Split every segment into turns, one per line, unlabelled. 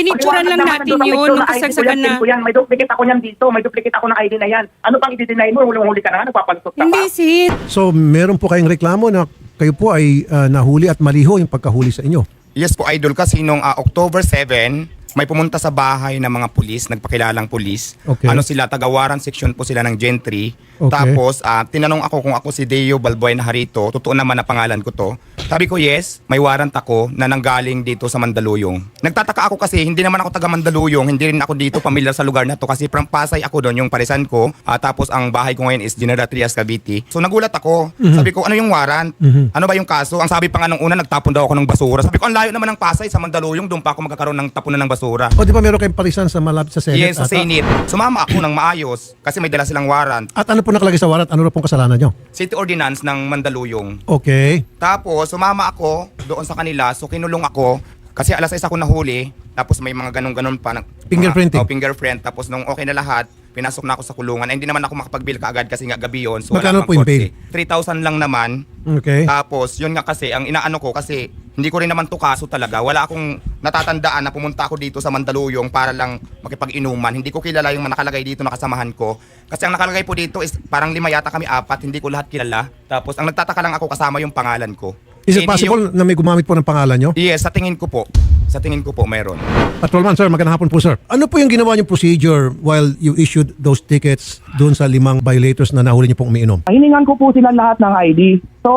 Pinicturan lang natin yun nung kasagsagan na.
May duplicate ako niyan dito. May duplicate ako ng ID na yan. Ano pang i-deny mo? Hulong-huli ka na nga. Nagpapalusot ka
Hindi,
pa.
sis.
So, meron po kayong reklamo na kayo po ay nahuli at maliho yung pagkahuli sa inyo.
Yes po, Idol, kasi nung October 7, may pumunta sa bahay ng mga pulis, nagpakilalang pulis.
Okay.
Ano sila, taga-Waran section po sila ng Gentry.
Okay.
Tapos, tinanong ako kung ako si Deo Balboy Najarito. Totoo naman na pangalan ko to. Sabi ko, yes, may warrant ako na nanggaling dito sa Mandaluyong. Nagtataka ako kasi, hindi naman ako taga Mandaluyong, hindi rin ako dito pamilyar sa lugar na to kasi from Pasay ako doon, yung parisan ko. Tapos, ang bahay ko ngayon is General Trias, Cavite. So, nagulat ako. Sabi ko, ano yung warrant? Ano ba yung kaso? Ang sabi pa nga nung una, nagtapon daw ako ng basura. Sabi ko, ang layo naman ng Pasay sa Mandaluyong, doon pa ako magkakaroon ng tapunan ng basura.
O di ba meron kayong parisan sa malapit sa Senate?
Yes, sa Senate. Sumama ako ng maayos kasi may dala silang warrant.
At ano po nakalagay sa warrant? Ano na pong kasalanan nyo?
City Ordinance ng Mandaluyong.
Okay.
Tapos, sumama ako doon sa kanila. So, kinulong ako. Kasi alas 6 ako nahuli. Tapos, may mga ganun-ganun pa.
Fingerprinting.
Fingerprint. Tapos, nung okay na lahat, pinasok na ako sa kulungan. Hindi naman ako makapag-bail kaagad kasi nga gabi yun. So,
Magkano
wala pang
po yung
korte.
bail?
3,000 lang naman.
Okay.
Tapos, yun nga kasi, ang inaano ko kasi hindi ko rin naman to kaso talaga. Wala akong natatandaan na pumunta ako dito sa Mandaluyong para lang makipag-inuman. Hindi ko kilala yung nakalagay dito na kasamahan ko. Kasi ang nakalagay po dito is parang 5 yata kami, 4. Hindi ko lahat kilala. Tapos, ang nagtataka lang ako kasama yung pangalan ko.
Is it
Hindi
possible na may gumamit po ng pangalan nyo?
Yes, sa tingin ko po. Sa tingin ko po, meron.
Patrolman, sir, magandang hapon po, sir. Ano po yung ginawa niyong procedure while you issued those tickets doon sa 5 violators na nahuli niyo pong umiinom?
Hiningan ko po sila lahat ng ID. So,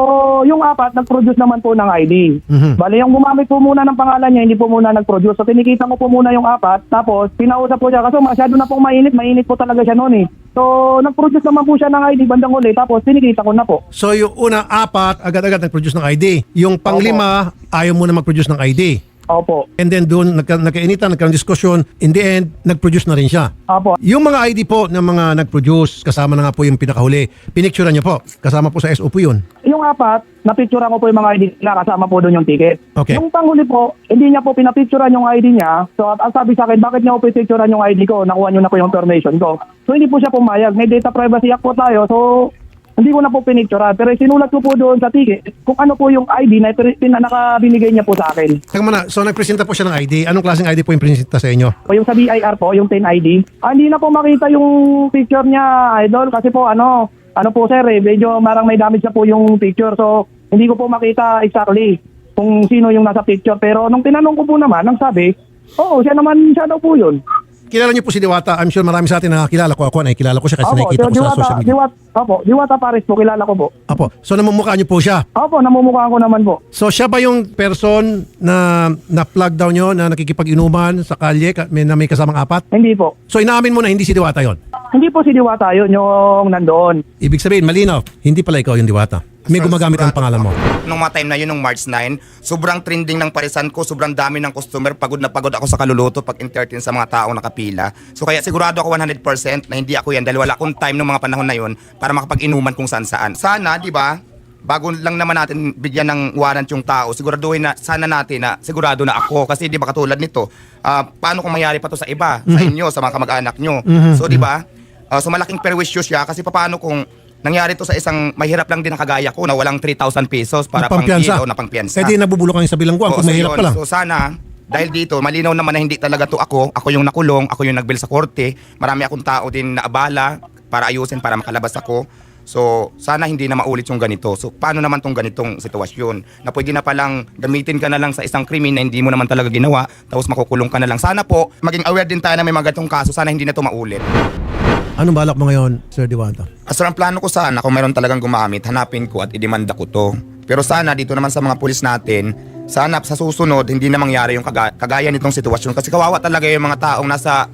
yung 4, nag-produce naman po ng ID. Bale, yung gumamit po muna ng pangalan niya, hindi po muna nag-produce. So, tinikita ko po muna yung 4, tapos pinausap po siya. Kasi masyado na pong mainit po talaga siya noon eh. So, nag-produce naman po siya ng ID bandang uli, tapos tinikita ko na po.
So yung una, 4, agad-agad nag-produce ng ID. Yung pang-5, ayaw mo na mag-produce ng ID.
Opo.
And then doon, nagkainitan, nagkaroon diskusyon. In the end, nag-produce na rin siya.
Opo.
Yung mga ID po ng mga nag-produce, kasama na nga po yung pinakahuli, pinicturean niyo po. Kasama po sa SOP yun.
Yung 4, napicturean ko po yung mga ID na kasama po doon yung ticket.
Okay.
Yung panghuli po, hindi niya po pinapicturean yung ID niya. So, ang sabi sa akin, bakit niya po pinapicturean yung ID ko? Nakuha niyo na po yung information ko. So, hindi po siya pumayag. May data privacy act po tayo. So, hindi ko na po pinicturean. Pero sinulat ko po doon sa ticket kung ano po yung ID na nakabinigay niya po sa akin.
Teka muna, so nagpresenta po siya ng ID. Anong klaseng ID po yung presenta sa inyo?
O yung sa BIR po, yung 10 ID. Hindi na po makita yung picture niya, idol. Kasi po, ano po sir, medyo marang may damage na po yung picture. So, hindi ko po makita exactly kung sino yung nasa picture. Pero nung tinanong ko po naman, ang sabi, oo, siya daw po yun.
Kilala niyo po si Diwata. I'm sure marami sa atin nakakilala ko. Ako nakikilala ko siya kasi nakikita ko sa social media.
Diwata Paris po, kilala ko po.
Apo. So namumukha niyo po siya.
Opo, namumukhaan ko naman po.
So siya ba yung person na plug down niyo na nakikipag-inuman sa kalye na may kasamang 4?
Hindi po.
So inaamin mo na hindi si Diwata yon.
Hindi po si Diwata yun, yung nandoon.
Ibig sabihin, malinaw, hindi pala ikaw yung Diwata. May gumagamit ng pangalan mo.
Nung mga time na yun, nung March 9, sobrang trending ng parisan ko, sobrang dami ng customer, pagod na pagod ako sa kaluluto pag entertain sa mga taong nakapila. So kaya sigurado ako 100% na hindi ako yan dahil wala akong time nung mga panahon na yun para makapag-inuman kung saan-saan. Sana, di ba, bago lang naman natin bigyan ng warrant yung tao, siguraduhin na sana natin na sigurado na ako. Kasi di ba katulad nito, paano kung mayari pa to sa iba, sa inyo, sa mga kamag-anak nyo. So di ba, so malaking perwisyo siya kasi paano kung nangyari to sa isang mahirap lang din na kagaya ko na walang 3,000 pesos para pang kilo na pang piyansa.
Kaya di nabubulok ang sa bilangguan kung mahirap ka lang.
So sana, dahil dito, malinaw naman na hindi talaga to ako yung nakulong, ako yung nagbil sa korte, marami akong tao din na abala para ayusin, para makalabas ako. So sana hindi na maulit yung ganito. So paano naman tong ganitong sitwasyon na pwede na palang gamitin ka na lang sa isang krimen na hindi mo naman talaga ginawa, tapos makukulong ka na lang. Sana po, maging aware din tayo na may mga ganitong kaso, sana hindi na to maulit.
Anong balak mo ngayon, Sir Diwata?
Sir, ang plano ko sana kung mayroon talagang gumamit, hanapin ko at idemanda ko to. Pero sana dito naman sa mga pulis natin, sana sa susunod hindi na mangyari yung kagaya nitong sitwasyon. Kasi kawawa talaga yung mga taong nasa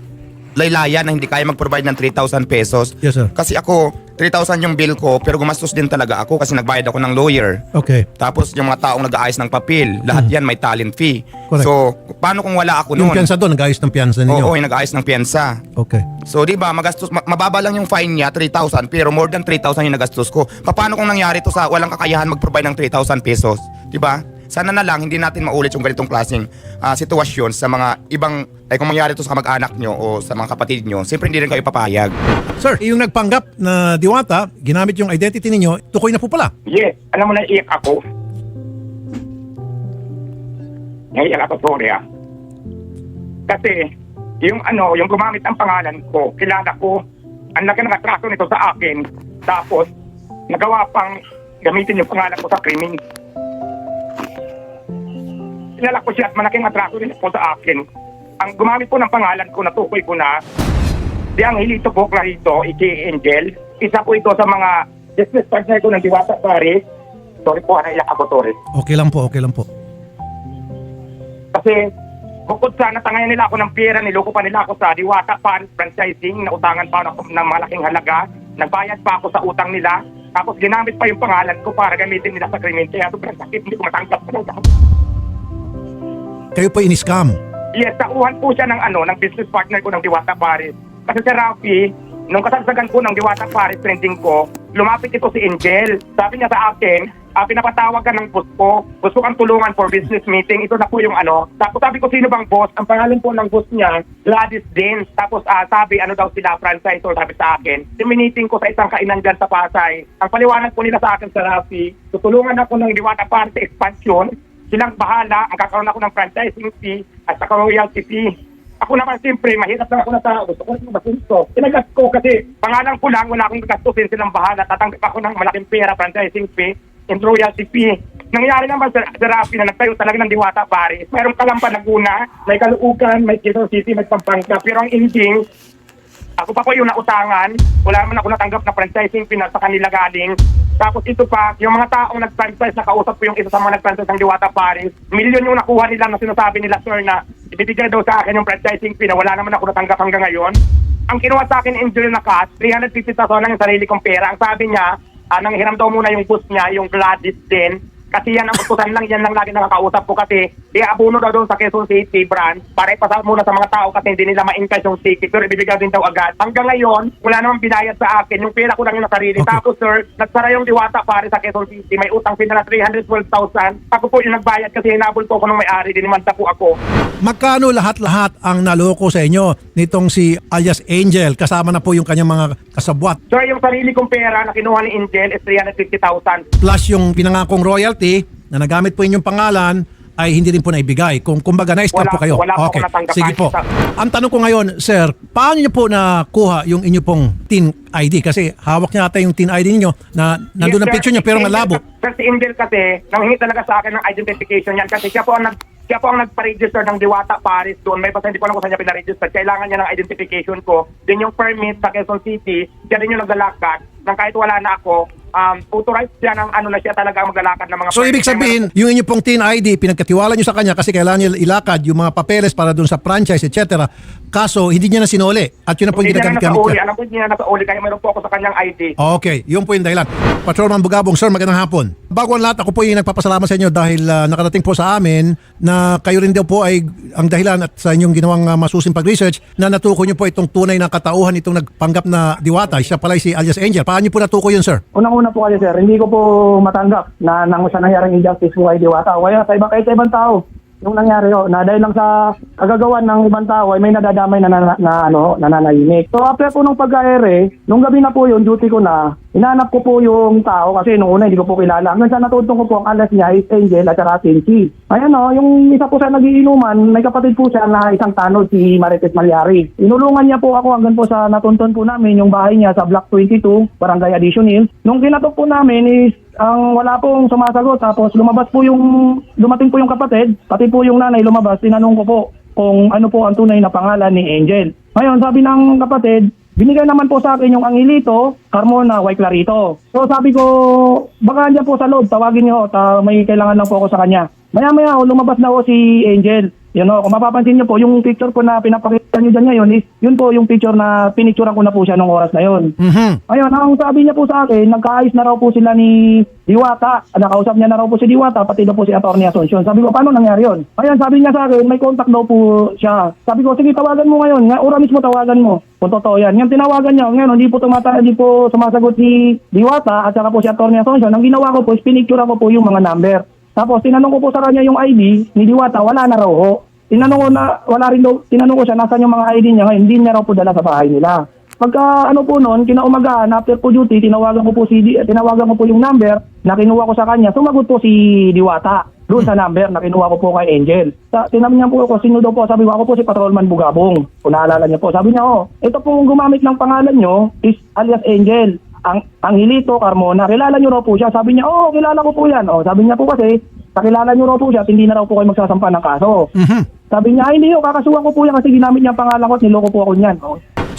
laylayan na hindi kaya mag-provide ng 3,000 pesos.
Yes, sir.
Kasi ako, 3,000 yung bill ko, pero gumastos din talaga ako kasi nagbayad ako ng lawyer.
Okay.
Tapos yung mga taong nag-aayos ng papel, lahat yan may talent fee.
Correct.
So, paano kung wala ako
Yung
noon?
piyansa doon, nag-ayos ng piyansa ninyo.
Oo, yung nag-aayos ng piyansa.
Okay.
So, di ba, mababa lang yung fine niya, 3,000, pero more than 3,000 yung nagastos ko. Paano kung nangyari to sa walang kakayahan mag-provide ng 3,000 pesos? Di ba? Sana na lang, hindi natin maulit yung ganitong klaseng sitwasyon sa mga ibang, kung mangyari to sa kamag-anak nyo o sa mga kapatid nyo, siyempre hindi rin kayo papayag.
Sir, yung nagpanggap na Diwata, ginamit yung identity ninyo, tukoy na po pala.
Yes, alam mo na iyak ako. Naiyak ako, sorry ah. Kasi yung yung gumamit ang pangalan ko, kilala ko, ang laki ng atraso nito sa akin. Tapos, nagawa pang gamitin yung pangalan ko sa krimen. Kilala ko siya at malaking atraso rin po sa akin. Ang gumamit po ng pangalan ko, natukoy ko na, si Angelito po, Clarito, aka Angel. Isa po ito sa mga business partner ko ng Diwata Paris. Sorry po, naiyak ako, sorry.
Okay lang po, okay lang po.
Kasi, bukod sa natangayan nila ako ng pera, niloko pa nila ako sa Diwata Paris franchising, nautangan pa ako ng malaking halaga, nagbayad pa ako sa utang nila, tapos ginamit pa yung pangalan ko para gamitin nila sa krimen. Kaya sobrang sakit, hindi ko matanggap.
Kayo po in-scam.
Yes, tauhan po siya ng ng business partner ko ng Diwata Paris. Kasi si Rafi, nung kasagsagan ko ng Diwata Paris trending ko, lumapit ito si Angel. Sabi niya sa akin, pinapatawag ka ng boss ko. Gusto kang tulungan for business meeting. Ito na po yung Tapos sabi ko, sino bang boss? Ang pangalan po ng boss niya, Gladys din. Tapos sabi, daw sila, franchisor, sabi sa akin. Meeting ko sa isang kainan dyan sa Pasay. Ang paliwanag po nila sa akin sa Rafi, tutulungan ako ng Diwata Paris expansion. Silang bahala, ang kakaroon ako ng franchising fee at saka royalty fee. Ako naman siyempre, mahirap lang ako na tao. Gusto ko rin masunto. Tinagas ko kasi pangalan ko lang, wala akong gastusin, silang bahala. Tatanggap ako ng malaking pera, franchising fee and royalty fee. Nangyari naman sa Rafi na nagtayo talaga ng Diwata Paris. Mayroong Kalamba, Laguna, may Caloocan, may Quezon City, may Pampanga. Pero ang ending, ako pa po yung nautangan. Wala naman ako natanggap na franchising fee na sa kanila galing. Tapos ito pa, yung mga taong nag-franchise, nakausap ko yung isa sa mga nag-franchise ng Diwata Paris. Milyon yung nakuha nila na sinasabi nila, sir, na ibibigay daw sa akin yung franchising fee na wala naman ako natanggap hanggang ngayon. Ang kinuha sa akin, Angel, na cash, 350,000 lang yung sarili kong pera. Ang sabi niya, nanghiram daw muna yung boss niya, yung Gladys din. Kasi yan ang utusan lang, yan lang lagi nakakausap ko kasi iabuno daw doon sa Quezon City branch para ipasa muna sa mga tao kasi hindi nila ma-encash yung ticket pero ibibigay din daw agad. Hanggang ngayon, wala namang binayad sa akin. Yung pera ko lang yung nasarili.
Okay.
Tapos sir, nagsara yung Diwata Paris sa Quezon City. May utang sila na 312,000. Ako po yung nagbayad kasi hinabol po ako ng may-ari. Dinimanda po ako.
Magkano lahat-lahat ang naloko sa inyo nitong si alias Angel kasama na po yung kanyang mga kasabwat
Sir, yung sarili kong pera na kinuha ni Angel is 350,000.
plus yung pinangakong royalty na nagamit po inyong pangalan ay hindi rin po naibigay. Kumbaga na-scam
Wala-
po kayo.
wala po
Okay.
akong natanggap
Sige po.
kahit
Ang tanong ko ngayon, sir, paano niyo po nakuha yung inyo pong TIN ID? Kasi hawak niya ata yung TIN ID niyo na nandun ang
Yes, sir.
picture niya pero
Si Angel
malabo.
Sir, si Angel kasi, nanghingi talaga sa akin ng identification yan kasi siya po ang nagpa-register ng Diwata Paris doon. May basta hindi ko alam kung saan niya pina-register. Kailangan niya ng identification ko. Then yung permit sa Quezon City, siya din yung naglalakad. Nang kahit wala na ako, authorized siya ng na siya talaga maglalakad ng mga
So ibig sabihin, yung inyo pong TIN ID, pinagkatiwala niyo sa kanya kasi kailangan niya ilakad yung mga papeles para doon sa franchise, etc. Kaso, hindi niya na sinuli. At yun na po yung
Hindi niya na
ginagamit
nasa uli.
niya.
Alam ko hindi niya nasa uli kaya meron po ako sa kanyang ID.
Okay, yun po yung dahilan. Patrolman Bugabong, sir, magandang hapon. Bago ang lahat, ako po yung nagpapasalamat sa inyo dahil nakarating po sa amin na kayo rin daw po ay ang dahilan at sa inyong ginawang masusing pag-research na natukoy niyo po itong tunay na katauhan itong nagpanggap na Diwata. Siya pala si alias Angel. Paano niyo po natukoy yun, sir?
Unang-una po kasi sir, hindi ko po matanggap na nang sa nangyaring injustice ko kay Diwata. Kaya kahit sa ibang tao, yung nangyari na dahil lang sa kagagawan ng ibang tao ay may nadadamay na nananahimik. So after po nung pagka-ere, nung gabi na po yun, duty ko na, hinanap ko po yung tao kasi nung una hindi ko po kilala. Hanggang sa natuntong ko po ang alas niya is Angel at saka Cincy. Ayan yung isa po sa nagiinuman, may kapatid po siya na isang tanod, si Marites Malyari. Inulungan niya po ako hanggang po sa natuntun po namin yung bahay niya sa Block 22, Barangay Addition Hills. Nung kinatok po namin is ang wala pong sumasagot, tapos dumating po yung kapatid, pati po yung nanay lumabas, tinanong ko po kung ano po ang tunay na pangalan ni Angel. Ngayon, sabi ng kapatid, binigay naman po sa akin yung Angelito, Carmona, Y. Clarito. So sabi ko, baka andyan po sa loob, tawagin niyo, may kailangan lang po ako sa kanya. Maya-maya, lumabas na po si Angel. Kung mapapansin niyo po, yung picture po na pinapakita niyo dyan ngayon is, yun po yung picture na pinicturean ko na po siya nung oras na yun. Ayun, ang sabi niya po sa akin, nagkaayos na raw po sila ni Diwata. Nakausap niya na raw po si Diwata, pati daw po si Atty. Asuncion. Sabi ko, paano nangyari yun? Ayun, sabi niya sa akin, may contact daw po siya. Sabi ko, sige, tawagan mo ngayon. Ura mismo tawagan mo. Kung totoo yan. Yung tinawagan niya, ngayon, hindi po sumasagot si Diwata at saka po si Atty. Asuncion. Ang ginawa ko po, pinicturean ko po yung mga number. Tapos tinanong ko po sa kanya yung ID ni Diwata, wala na raw ho. Tinanong ko siya nasaan yung mga ID niya ngayon, hindi niya raw po dala sa bahay nila. Pagka po noon, kinaumagaan, after po duty, tinawagan ko po yung number na kinuha ko sa kanya, sumagot po si Diwata. doon sa number na kinuha ko po kay Angel. Tinanong niya po ako, sino daw po? Sabi ko, ako po si Patrolman Bugabong. Kung naalala niya po. Sabi niya, ito pong gumamit ng pangalan nyo is alias Angel. Ang Angelito Carmona. Kilala niyo raw po siya. Sabi niya, kilala ko po yan. Sabi niya po kasi, kakilala niyo raw po siya at hindi na raw po kayo magsasampa ng kaso. Sabi niya, hindi kakasuhan ko po yan kasi ginamit niya ang pangalan ko at niloko po ako niyan.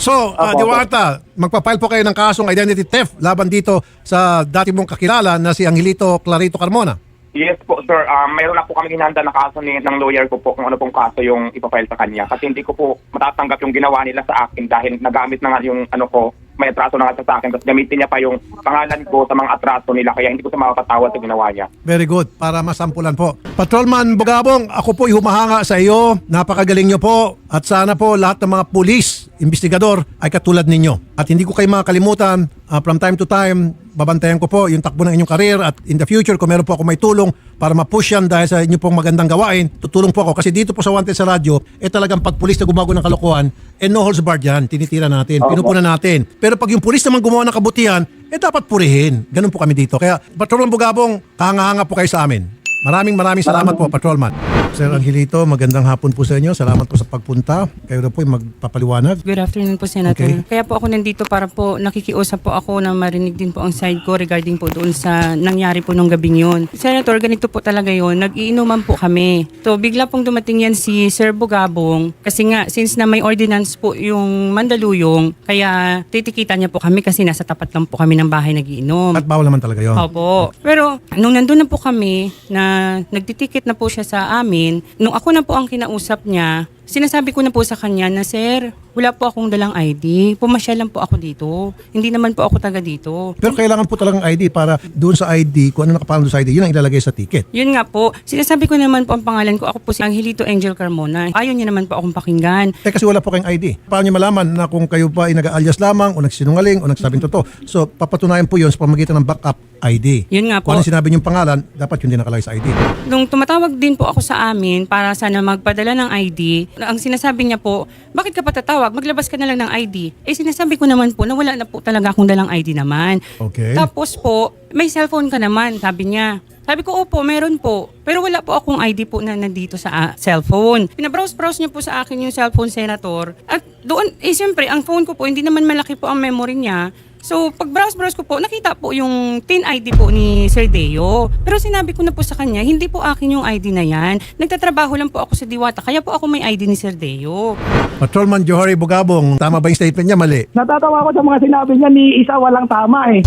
So, Diwata, magpa-file po kayo ng kasong identity theft laban dito sa dati mong kakilala na si Angelito Clarito Carmona.
Yes po, sir. Mayroon na po kami hinanda na kaso ng lawyer ko po kung ano pong kaso yung ipafile sa kanya. Kasi hindi ko po matatanggap yung ginawa nila sa akin dahil nagamit na nga yung may atraso na nga sa akin. Tapos gamitin niya pa yung pangalan ko sa mga atraso nila. Kaya hindi ko sa makapatawad sa ginawa niya.
Very good. Para masampulan po. Patrolman Bugabong, ako po humahanga sa iyo. Napakagaling nyo po. At sana po lahat ng mga pulis, investigador ay katulad ninyo. At hindi ko kayo makakalimutan, from time to time, babantayan ko po yung takbo ng inyong career at in the future, kung meron po ako may tulong para ma-push yan dahil sa inyo pong magandang gawain, tutulong po ako. Kasi dito po sa Wanted sa radyo, talagang pag pulis na gumago ng kalokohan, no holds barred yan. Tinitira natin, pinupunan natin. Pero pag yung pulis naman gumawa ng kabutihan, dapat purihin. Ganun po kami dito. Kaya, Patrolman Bugabong, kahanga-hanga po kayo sa amin. Maraming salamat po, Patrolman. Sir Angelito, magandang hapon po sa inyo. Salamat po sa pagpunta. Kayo na po yung magpapaliwanag.
Good afternoon po, Senator.
Okay.
Kaya po ako nandito para po nakikiusap po ako na marinig din po ang side ko regarding po doon sa nangyari po nung gabing yun. Senator, ganito po talaga yun. Nag-iinuman po kami. So, bigla pong dumating yan si Sir Bugabong kasi nga, since na may ordinance po yung Mandaluyong, kaya titikitan niya po kami kasi nasa tapat lang po kami ng bahay nagiinom.
At bawal naman talaga yun.
Opo. Pero nung nandun na po kami na nagtitikit na po siya sa amin, nung ako na po ang kinausap niya, sinasabi ko na po sa kanya na, Sir, wala po akong dalang ID. Pumasyal lang po ako dito. Hindi naman po ako taga dito.
Pero kailangan po talagang ID para doon sa ID, kung ano nakapangalan doon sa ID, yun ang ilalagay sa ticket.
Yun nga po. Sinasabi ko naman po ang pangalan ko. Ako po si Angelito Angel Carmona. Ayaw niya naman po akong pakinggan.
Kasi wala po kayong ID. Paano niyo malaman na kung kayo pa ay nag-alias lamang o nagsinungaling o nagsabing totoo? So, papatunayan po yun sa pamagitan ng backup ID.
Yun nga po.
Kung ano sinabi niyong pangalan, dapat yun din nakalagay sa ID.
Nung tumatawag din po ako sa amin para sana magpadala ng ID, ang sinasabi niya po, bakit ka pa tatawag? Maglabas ka na lang ng ID. Sinasabi ko naman po na wala na po talaga akong dalang ID naman.
Okay.
Tapos po, may cellphone ka naman, sabi niya. Sabi ko, opo, meron po. Pero wala po akong ID po na nandito sa cellphone. Pinabrowse-browse niya po sa akin yung cellphone, Senator. At doon, siyempre, ang phone ko po, hindi naman malaki po ang memory niya. So, pag browse ko po, nakita po yung TIN ID po ni Sir Deo. Pero sinabi ko na po sa kanya, hindi po akin yung ID na yan. Nagtatrabaho lang po ako sa Diwata, kaya po ako may ID ni Sir Deo.
Patrolman Johari Bugabong, tama ba yung statement niya? Mali.
Natatawa ko sa mga sinabi niya ni isa walang tama eh.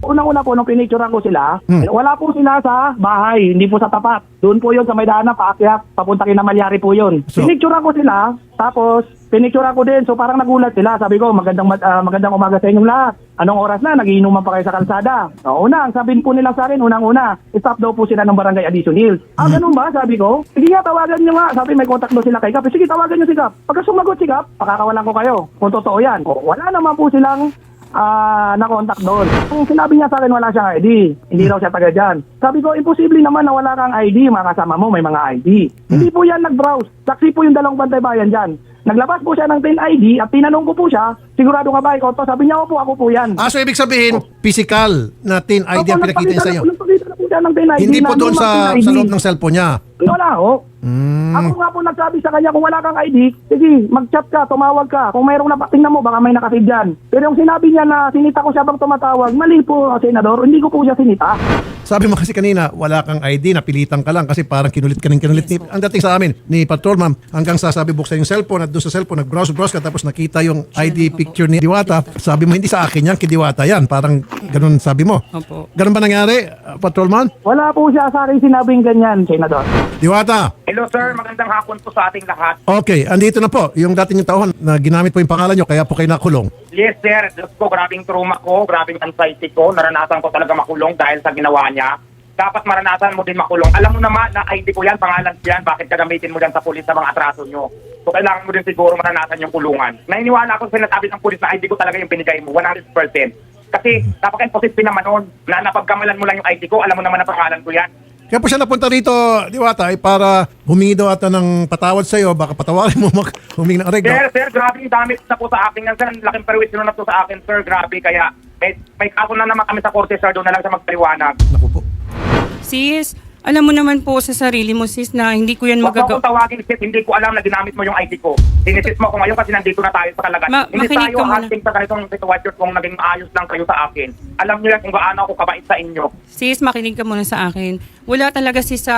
Unang-una po, nung pinicturean ko sila, wala po sila sa bahay, hindi po sa tapat. Doon po yun sa may daanan, paakyat, papunta kina Malyari po yun.
So,
Pinicturean ko sila, tapos pinicturean ko din, so parang nagulat sila. Sabi ko, magandang umaga sa inyong lahat. Anong oras na? Nagiinuman pa kayo sa kalsada. Una, ang sabihin po nila sa akin, unang-una, stop daw po sila ng barangay Addison Hills. Ganun ba? Sabi ko. Sige nga, tawagan nyo nga. Sabi, may contact daw sila kay Gap. Sige, tawagan nyo si Gap. Pagka sumagot si Gap, pakakawalan ko kayo. Kung totoo yan. Wala naman po silang na-contact doon. Kung sinabi niya sa akin wala siyang ID, hindi raw siya taga dyan. Sabi ko, imposible naman na wala kang ID, mga kasama mo may mga ID. Hindi po yan nag-browse. Saksi po yung dalawang bantay bayan dyan. Naglabas po siya ng TIN ID at tinanong ko po siya, sigurado ka ba ikaw to? Sabi niya, opo, ako po yan.
so ibig sabihin, physical na TIN ID ang pinakita niya sa iyo.
Nagpakita na po siya ng TIN ID.
Hindi po
na
doon
lumang
sa
TIN ID.
loob ng cellphone niya.
Wala ho. Ako nga po nagsabi sa kanya, kung wala kang ID, sige, mag-chat ka, tumawag ka. Kung mayroong tingnan mo, baka may nakasave dyan. Pero yung sinabi niya na sinita ko siya bang tumatawag, mali po, Senador, hindi ko po siya sinita.
Sabi mo kasi kanina, wala kang ID, napilitan ka lang kasi parang kinulit.
Yes,
Ang dating sa amin ni Patrolman, hanggang sasabi buksan yung cellphone at doon sa cellphone, nag-browse ka tapos nakita yung ID picture ni Diwata. Sabi mo, hindi sa akin yan, kay Diwata yan. Parang ganun sabi mo.
Opo.
Ganun ba nangyari, Patrolman?
Wala po siya sa akin sinabing ganyan, Senador.
Diwata,
Hello sir, magandang hapon po sa ating lahat.
okay, andito na po yung dating yung tauhan na ginamit po yung pangalan nyo, kaya po kayo nakulong.
Yes sir, Diyos ko, grabing trauma ko, grabing anxiety ko, naranasan ko talaga makulong dahil sa ginawa niya. Dapat maranasan mo din makulong. Alam mo naman na ID ko yan, pangalan ko yan, bakit gagamitin mo yan sa pulis sa mga atraso nyo? So kailangan mo din siguro maranasan yung kulungan. Naniniwala ako sa sinasabi ng pulis na ID ko talaga yung binigay mo, 100%. Kasi napaka-imposible naman noon na napagkamalan mo lang yung ID ko, alam mo naman na pangalan ko yan.
Kaya po siya napunta rito, Diwata, ay para humingi daw ata ng patawad sa iyo, baka patawarin mo humingi ng arreglo.
Sir, grabe yung damage na po sa akin yan, sir. Ang laking perwisyon na po sa akin, sir. Grabe, kaya may kaso na naman kami sa korte, sir. Doon na lang siya magpaliwanag.
Naku po.
Sis, Alam mo naman po sa sarili mo, sis, na hindi ko yan
Huwag mo
magagawa.
akong tawagin, sis. Hindi ko alam na ginamit mo yung ID ko. Sinisis mo ko ngayon kasi nandito na tayo sa kalagan. Hindi
makinig
tayo
ka muna.
hunting sa ganitong sitwasyon kung naging maayos lang kayo sa akin. Alam niyo yan kung gaano ako kabait sa inyo.
Sis, makinig ka muna sa akin. Wala talaga sis sa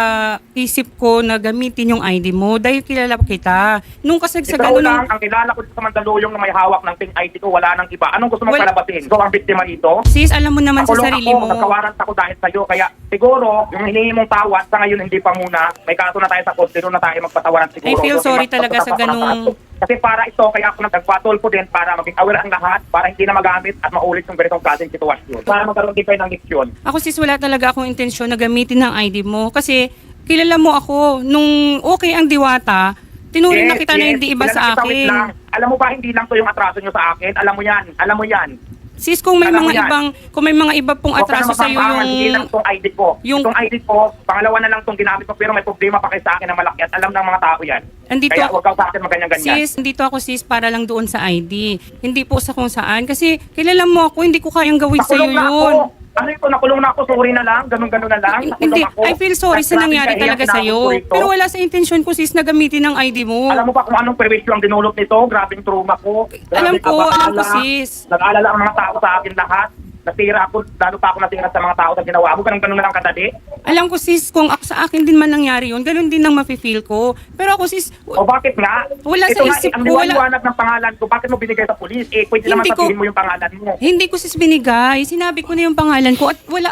isip ko na gamitin yung ID mo dahil kilala kita. Nung kasagsagan
Ikaw
nung...
lang, ang kilala ko sa Mandaluyong na may hawak ng ping ID ko, wala nang iba. Anong gusto mong
Wala.
palabasin? Ikaw ang biktima rito?
Sis, alam mo naman sa
Nakulong
sarili
ako,
mo.
nagkawarant ako dahil sa'yo. Kaya siguro, yung hinihingi mong tawad, sa ngayon hindi pa muna. May kaso na tayo sa korte, doon na tayo magpatawaran siguro.
I feel
So,
sorry
mas-
talaga sa
mas-
ganung...
Kasi para ito, kaya ako nagpatulpo din para maging aware ang lahat, para hindi na magamit at maulit yung ganitong klaseng sitwasyon. Para magkaroon din kayo ng leksyon.
Ako sis, wala talaga akong intensyon na gamitin ng ID mo. Kasi kilala mo ako, nung okay ang Diwata, tinuring na kita na hindi iba
Kilala
sa
kita, wait
akin.
lang. Alam mo ba, hindi lang to yung atraso nyo sa akin. Alam mo yan. Alam mo yan.
Sis, kung may
Alam mo
mga
yan.
ibang, kung may mga iba pong
Huwag ka
atraso
na
sa iyo
mapampangan, hindi lang
yung
itong ID ko.
yung-
Itong ID ko, pangalawa na lang itong ginamit ko, pero may problema pa kayo sa akin na malaki at alam ng mga tao yan.
Andito
Kaya
ako-
huwag ka sa akin maganyan-ganyan.
sis, dito ako sis para lang doon sa ID. Hindi po sa kung saan. Kasi kilala mo ako, hindi ko kayang gawin sa iyo
Nakulong na ako.
yun.
Ano ito, nakulong na ako, sorry na lang, ganun-ganun na lang. Nakulong
Hindi,
ako.
I feel sorry sa
Grabe
nangyari
kahiya,
talaga sa iyo.
tinawag ko ito.
Pero wala sa intensyon ko sis na gamitin ang ID mo.
Alam mo ba kung anong perwisyo ang dinulot nito? Grabing trauma ko.
Alam
Grabing
ko, alam ko,
abala.
sis.
Nag-aalala ang mga tao sa akin lahat. Natira ako, lalo pa ako natira sa mga tao sa ginawa mo. Ganun na lang kadali.
Alam ko sis, kung ako sa akin din man nangyari yun, ganun din ang mafe-feel ko. Pero ako sis,
O bakit nga?
Wala sa
Ito nga,
isip
ang
ko, wala.
liwanag ng pangalan ko, bakit mo binigay sa pulis? Eh, pwede naman
Hindi ko-
sabihin mo yung pangalan mo.
hindi ko sis binigay. Sinabi ko na yung pangalan ko at wala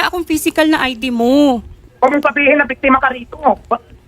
akong physical na ID mo.
Huwag mong sabihin na biktima ka rito.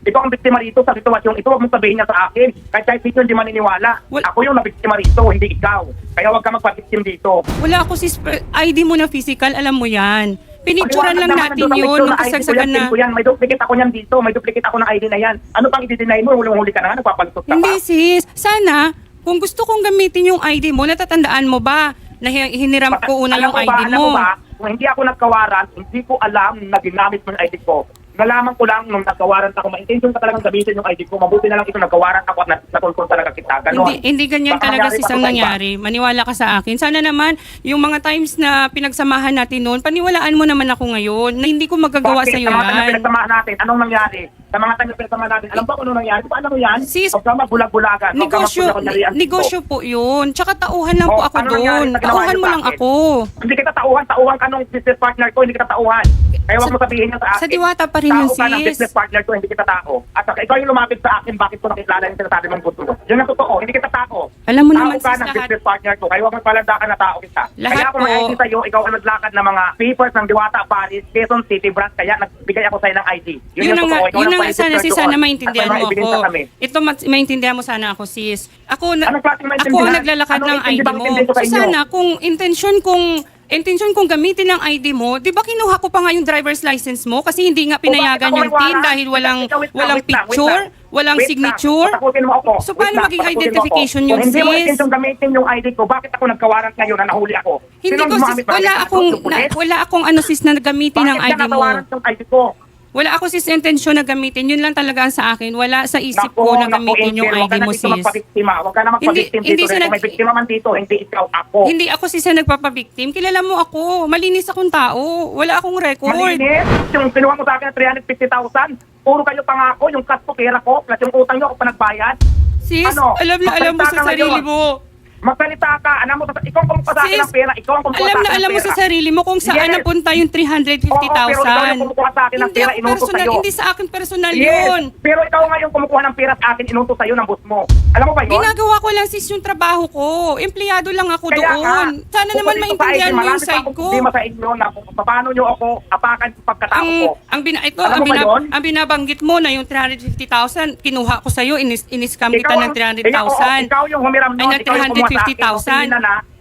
Ikaw ang biktima rito sa sitwasyon ito. Huwag mong sabihin niya sa akin. Kahit dito hindi maniniwala.
Wal-
Ako yung nabiktima rito, hindi ikaw. Kaya huwag ka magpa-victim dito.
Wala ako sis, ID mo na physical, alam mo yan. Pinicturan lang
Paliwanag
natin
naman
yun
doon
nung
sa picture na ID ko
kasagsagan
yan,
na...
pin ko yan. May duplicate ako niyan dito. May duplicate ako ng ID na yan. Ano pang i-deny mo? Huli ka na nga, nagpapalusot ka
Hindi
pa.
sis, sana kung gusto kong gamitin yung ID mo, natatandaan mo ba na hiniram ko una yung ID
Alam
mo?
mo ba, kung hindi ako nagkawaran, hindi ko alam na ginamit mo yung ID ko. Nalaman ko lang nung nagkawaran ako, ma-intention ka talagang gamitin yung ID ko. Mabuti na lang ito nagkawaran ako at natulkol talaga kita. Ganon.
Hindi ganyan
Baka
talaga
mangyari
sis
pa
ang
to sa iba.
nangyari. Maniwala ka sa akin. Sana naman, yung mga times na pinagsamahan natin noon, paniwalaan mo naman ako ngayon na hindi ko magagawa
Bakit?
sa iyo
Sa mga tayo
yan.
pinagsamahan natin, anong nangyari? Sa mga tayo pinagsamahan natin, alam ba kung anong nangyari? Paano mo yan?
Sis,
Huwag ka magbulag-bulagan. Huwag ka magbulag-bulag-bulag.
Negosyo po yun. Tsaka tauhan lang po
Oh,
ako
ano nangyari
doon.
sa ginawa
Tauhan
niyo
mo
sa
lang
akin?
ako.
Hindi kita tauhan ka nung business partner ko, hindi kita tauhan. Kaya huwag mo sabihin niya sa akin.
Sa Diwata pa rin yun,
Tao ka ng
sis.
business partner ko, hindi kita tao. At saka ikaw yung lumapit sa akin, bakit ko nakilala yung sinasabi mong gusto mo. Yun ang totoo, hindi kita tao.
Alam mo
Tao
naman,
ka
sis,
ng
lahat-
business partner ko, kaya huwag magpalandakan na tao kita.
Lahat
Kaya ako may
po.
ID sa'yo, ikaw ang naglakad ng mga papers ng Diwata Paris, Quezon City branch, kaya nagbigay ako sa'yo ng ID.
Yun na nga, yun na nga sana sis, sana maintindihan mo ako.
Kami.
Ito, maintindihan mo sana ako sis. Ako,
Anong klaseng
ako
maintindihan?
ang naglalakad
Anong
ng ID
intindi bang
mo.
intindi ko sa
So
inyo?
sana, kung intention kong gamitin ng ID mo, di ba kinuha ko pa nga yung driver's license mo kasi hindi nga pinayagan
bakit ako
yung
may
PIN
warrant?
dahil walang
Wait lang,
walang
wait lang,
picture, walang
Wait
signature.
lang, patakutin mo ako.
So
Wait
paano
lang,
maging
patakutin mo
identification
ako.
yun,
Kung hindi mo
sis?
intensyon gamitin yung ID ko, bakit ako nagkawarant ngayon na nahuli ako?
Hindi
Sinong
ko
gumamit
sis,
ba?
wala akong ano sis na gamitin ng
Bakit
ID
ka
mo.
natawaran yung ID ko?
Wala ako sis intensyon na gamitin. Yun lang talaga ang sa akin. Wala sa isip
Naku,
ko na
naku,
gamitin yung
Angel,
ID mo
Huwag ka na dito
sis.
magpabiktima. Huwag ka na magpabiktim
Hindi
dito.
siya
Kung may
nag-
biktima man dito, hindi ikaw ako.
Hindi ako sis na nagpapabiktim. Kilala mo ako. Malinis akong tao. Wala akong record.
Malinis. Yung kinuha mo sa akin ng 350,000, puro kayo pangako, yung cash ko, pera ko, plus yung utang nyo ako pa nagbayad.
Sis,
Ano?
alam na alam mo
Magsalita
sa
ka
sarili
ngayon.
mo.
Magsalita ka, alam mo, ikaw ang kumukuha sa akin
Sis,
ng pera, ikaw ang kumukuha sa
Alam
akin
na
ng
alam mo
pera.
sa sarili mo kung saan
Yes.
napunta yung
Oo, pero ikaw yung
350,000.
kumukuha sa akin ng
Hindi
pera,
ako
inutos
personal,
sa'yo.
hindi sa akin personal
Yes,
yun.
pero ikaw nga yung kumukuha ng pera sa akin, inutos sa'yo ng boss mo. Alam mo ba yun?
Ginagawa ko lang sis yung trabaho ko. Empleyado lang ako
Kaya nga,
doon. Sana naman
bukod dito sa
maintindihan
ID,
mo yung
marami pa
side
akong
ko.
problema sa inyo na kung paano nyo ako apakan sa pagkatao ko. Alam mo ba yun?
Ang binabanggit mo na yung 350,000, kinuha ko sa'yo, iniskam kita
Ikaw
ng
ang-
300,000.
Ikaw yung humiram
Ay,
nun,
na
ikaw yung kumuha sa akin.
350,000.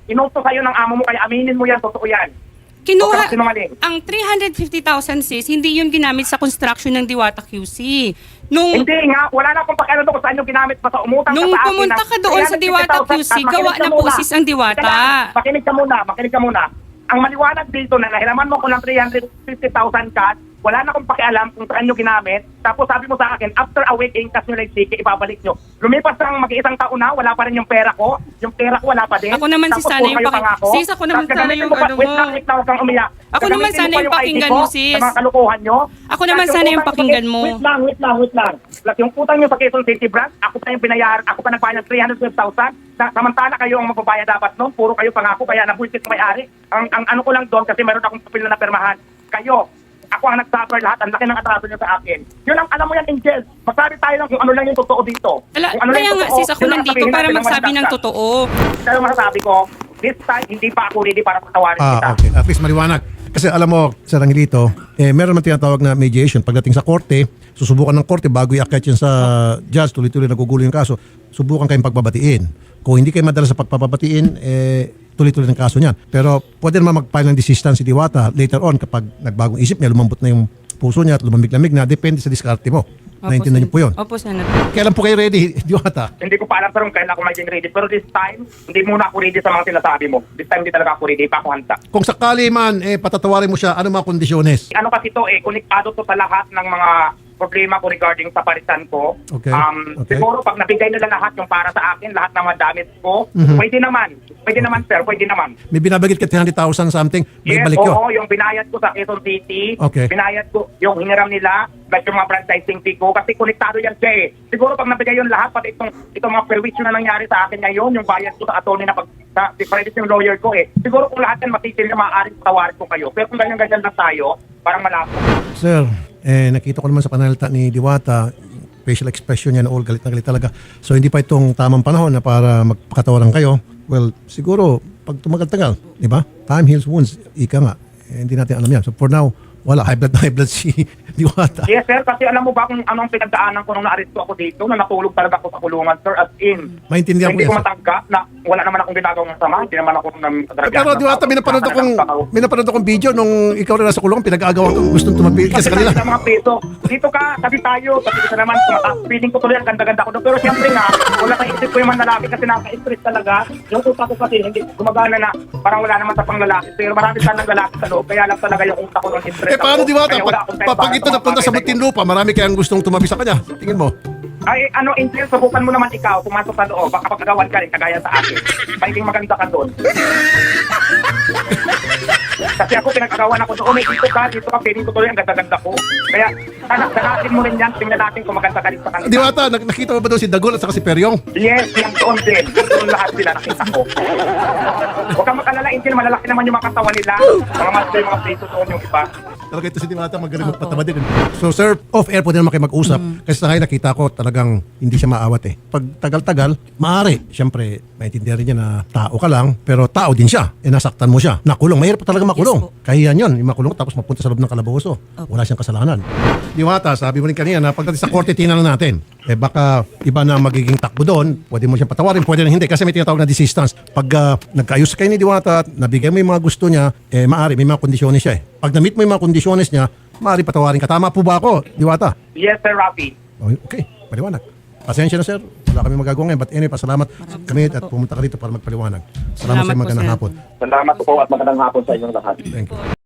Inutos sa'yo ng amo mo, kaya aminin mo yan, totoo yan. Huwag
Kinuha,
ka sinungaling.
ang 350,000 sis, hindi yun ginamit sa construction ng Diwata QC. Nung
Hindi nga, wala na akong pakialam doon kung saan yung ginamit pa sa umutang
Nung
ka sa akin.
pumunta
ng
ka doon sa Diwata
350,000,
QC,
makinig
gawa
ka
ng
muna.
pusis ang Diwata.
Teka, makinig ka muna. Ang maliwanag dito na nahiraman mo ko ng 350,000 cash, wala na akong pakialam kung saan nyo ginamit. Tapos sabi mo sa akin, after a week, cash nyo like sige, ibabalik nyo. Lumipas ng mag-iisang taon na, wala pa rin yung pera ko. Yung pera ko wala pa din.
Ako naman si
Tapos
sana
puro
yung
kayo pangako.
Sis, ako naman
Tapos
sana
gagamitin
yung
mo pa-
ano
wait
mo.
lang, huwag kang umiyak.
Ako naman
Gagamitin
sana
mo pa
yung
ID
pakinggan
ko
mo, sis.
Sa mga kalukuhan nyo.
Ako naman
Plus,
sana yung
utang ko sa-
pakinggan mo.
Wait lang. Plus, yung utang nyo sa Quezon City branch, ako pa yung binayaran, ako pa nagbayad ng 312,000. Samantala kayo ang magbabayad dapat noon, puro kayo pangako, kaya nabuisit may-ari. Ang ano ko lang doon, kasi meron akong papel na permahan. Kayo, ako ang nag-suffer lahat, ang laki ng atraso nyo sa akin. Yun ang alam mo yan, Angel. Magsabi tayo lang kung ano lang yung totoo dito. Kung ano lang
Kaya
yung
nga
totoo,
sis, ako
yun ang
nandito
sabihin
para
natin ng
magsabi ng
walang
totoo.
Pero masasabi ko, this time, hindi pa ako ready para patawarin kita.
Okay. At least maliwanag. Kasi alam mo, Sir Angelito, meron man tinatawag na mediation. Pagdating sa korte, susubukan ng korte bago iakyat yun sa judge, tuloy-tuloy nagugulo yung kaso, subukan kayong pagbabatiin. Kung hindi kayo madala sa pagpapabatiin, tuloy-tuloy ng kaso niyan. Pero pwede naman mag-file ng desistance si Diwata later on kapag nagbagong isip niya, lumambot na yung puso niya at lumamig-lamig na, depende sa diskarte mo. Naintindihan niyo po yun.
Opo, Senator.
Kailan po kayo ready, Diwata?
Hindi ko pa alam sir kung kailan ako maging ready. Pero this time, hindi muna ako ready sa mga sinasabi mo. This time, hindi talaga ako ready. Pa ako handa.
Kung sakali man, patatawarin mo siya, ano mga kondisyones?
Ano kasi to konektado to sa lahat ng mga problema ko regarding sa parisan ko.
Okay. Okay.
Siguro pag nabigay nila lahat yung para sa akin, lahat ng mga damit ko, pwede naman. Pwede naman sir, pwede naman.
May binabagit ka 300,000 something, may
Yes,
balik yun.
oo, yung binayad ko sa Quezon City,
Okay.
binayad ko yung hiniram nila, like yung mga franchising fee ko, kasi konektado yan siya eh. Siguro pag nabigay yun lahat, pati itong mga perwisyo na nangyari sa akin ngayon, yung bayad ko sa attorney na private yung lawyer ko eh. Siguro kung lahat yan matitil na maaaring tawarin ko kayo. Pero kung ganyan-ganyan lang tayo, parang malabo.
Sir, nakita ko naman sa panalita ni Diwata, facial expression niya na all galit na galit talaga. So hindi pa itong tamang panahon na para magpakatawaran kayo. Well, siguro, pag tumagal-tagal, di ba? Time heals wounds, ika nga. Hindi natin alam yan. So for now, wala, high blood si Diwata.
Yes sir, kasi alam mo ba kung anong pinagdaanan ko nung na-arresto ako dito, na natulog talaga ako sa kulungan sir, as in.
Maintindihan ko
Hindi ko
yan, sir.
matanggap na wala naman akong ginagawang masama, hindi naman ako
Pero Diwata, may napanood akong video nung ikaw rin nasa kulungan, pinag-aagawan ko, gustong tumapil ka
kasi
sa kanila.
ng mga peso. Dito ka, sabi tayo, sabi ko naman, feeling ko tuloy ang ganda-ganda ko doon. Pero siyempre nga, wala sa isip ko yung manlalaki kasi naka-stress talaga. Yung utak ko kasi hindi gumagana na, parang wala naman sa panglalaki. Pero marami sanang lalaki sa loob, kaya lang talaga yung utak ko ng stress.
Paano Diwata?
Kaya wala akong time
Pag
para
ito
sa mga
napunta sa
bagay na
Muntinlupa, marami kayang gustong tumabi sa kanya. Tingin mo.
Ay, Angel, subukan mo naman ikaw, pumasok sa loob, baka pagkagawan ka rin, kagaya sa akin. Pagiging maganda ka doon. Kasi ako pinag-agawan ako doon, dito ka, feeling ko tuloy ang ganda-ganda ko. Kaya, sanatin mo rin yan, tingnan natin kung maganda ka rin sa kanila.
Diwata, nakita mo ba doon si Dagol at saka si Peryong?
Yes, yung doon din. Doon lahat sila nakita ko. Huwag kang mag-alala, Angel, malalaki naman yung mga katawan nila. Mga master, mga preso doon yung iba.
Talaga ito si Diwata, magaling magpataba din. So sir, off-air po din naman kayo mag-usap. Kasi sa ngayon nakita ko talagang hindi siya maawat eh. Pag tagal-tagal, maaari. Siyempre, maintindihan rin niya na tao ka lang, pero tao din siya. Nasaktan mo siya. Nakulong. Mahirap pa talaga makulong.
Yes po.
Kahiyan yun. Yung makulong tapos mapunta sa loob ng kalaboso. Wala siyang kasalanan. Diwata, sabi mo rin kanina na pagdating sa korte, tingnan natin. Baka iba na magiging takbo doon. Pwede mo siyang patawarin, pwede na hindi. Kasi may tinatawag na desistance. Pag nagkaayos kayo ni Diwata at nabigay mo yung mga gusto niya, maaari. May mga kondisyones siya eh. Pag na-meet mo yung mga kondisyones niya, maaari patawarin ka. Tama po ba ako, Diwata?
Yes, Sir Rafi.
Okay, paliwanag. Pasensya na sir, wala kami magagawa ngayon. But anyway, pasalamat kami at pumunta ka dito para magpaliwanag. Salamat sa
Salamat po,
magandang
sir.
hapon.
Salamat po at magandang hapon sa inyong lahat.
Thank you.